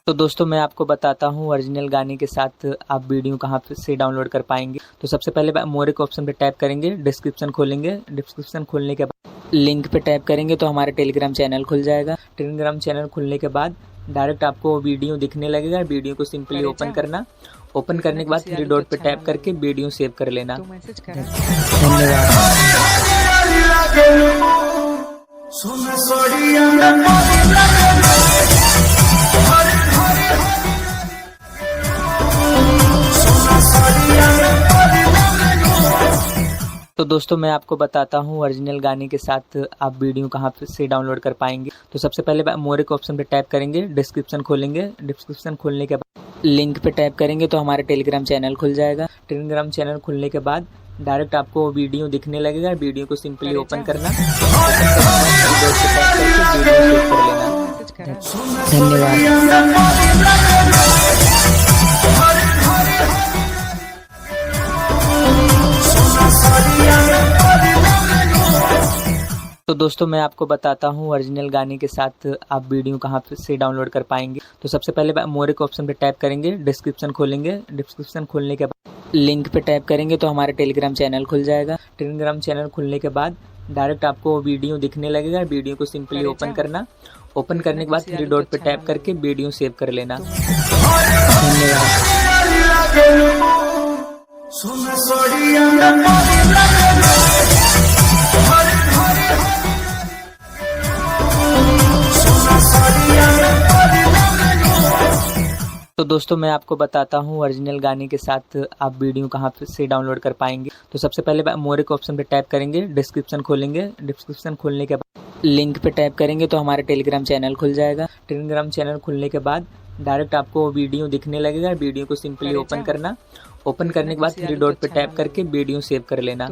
तो दोस्तों मैं आपको बताता हूँ ओरिजिनल गाने के साथ आप वीडियो कहाँ से डाउनलोड कर पाएंगे। तो सबसे पहले मोर के ऑप्शन पे टैप करेंगे, डिस्क्रिप्शन खोलेंगे। डिस्क्रिप्शन खोलने के बाद लिंक पे टैप करेंगे तो हमारा टेलीग्राम चैनल खुल जाएगा। टेलीग्राम चैनल खुलने के बाद डायरेक्ट आपको वीडियो दिखने लगेगा। वीडियो को सिंपली ओपन करना। ओपन करने के बाद थ्री डॉट पे टैप करके वीडियो सेव कर लेना। तो दोस्तों मैं आपको बताता हूँ ओरिजिनल गाने के साथ आप वीडियो कहाँ से डाउनलोड कर पाएंगे। तो सबसे पहले मोर के ऑप्शन पे टैप करेंगे, डिस्क्रिप्शन खोलेंगे। डिस्क्रिप्शन खोलने के बाद लिंक पे टैप करेंगे तो हमारा टेलीग्राम चैनल खुल जाएगा। टेलीग्राम चैनल खुलने के बाद डायरेक्ट आपको वीडियो दिखने लगेगा। वीडियो को सिंपली ओपन करना। तो दोस्तों मैं आपको बताता हूँ ओरिजिनल गाने के साथ आप वीडियो कहाँ से डाउनलोड कर पाएंगे। तो सबसे पहले मोर के ऑप्शन पे टैप करेंगे, डिस्क्रिप्शन खोलेंगे। डिस्क्रिप्शन खोलने के बाद लिंक पे टैप करेंगे तो हमारा टेलीग्राम चैनल खुल जाएगा। टेलीग्राम चैनल खुलने के बाद डायरेक्ट आपको वीडियो दिखने लगेगा। वीडियो को सिंपली ओपन करना। ओपन करने के बाद थ्री डॉट पे टैप करके वीडियो सेव कर लेना। तो दोस्तों मैं आपको बताता हूँ ओरिजिनल गाने के साथ आप वीडियो कहाँ से डाउनलोड कर पाएंगे। तो सबसे पहले मोर के ऑप्शन पे टैप करेंगे, डिस्क्रिप्शन खोलेंगे। डिस्क्रिप्शन खोलने के बाद लिंक पे टैप करेंगे तो हमारा टेलीग्राम चैनल खुल जाएगा। टेलीग्राम चैनल खुलने के बाद डायरेक्ट आपको वीडियो दिखने लगेगा। वीडियो को सिंपली ओपन करना। ओपन करने के बाद थ्री डॉट पे टैप करके वीडियो सेव कर लेना।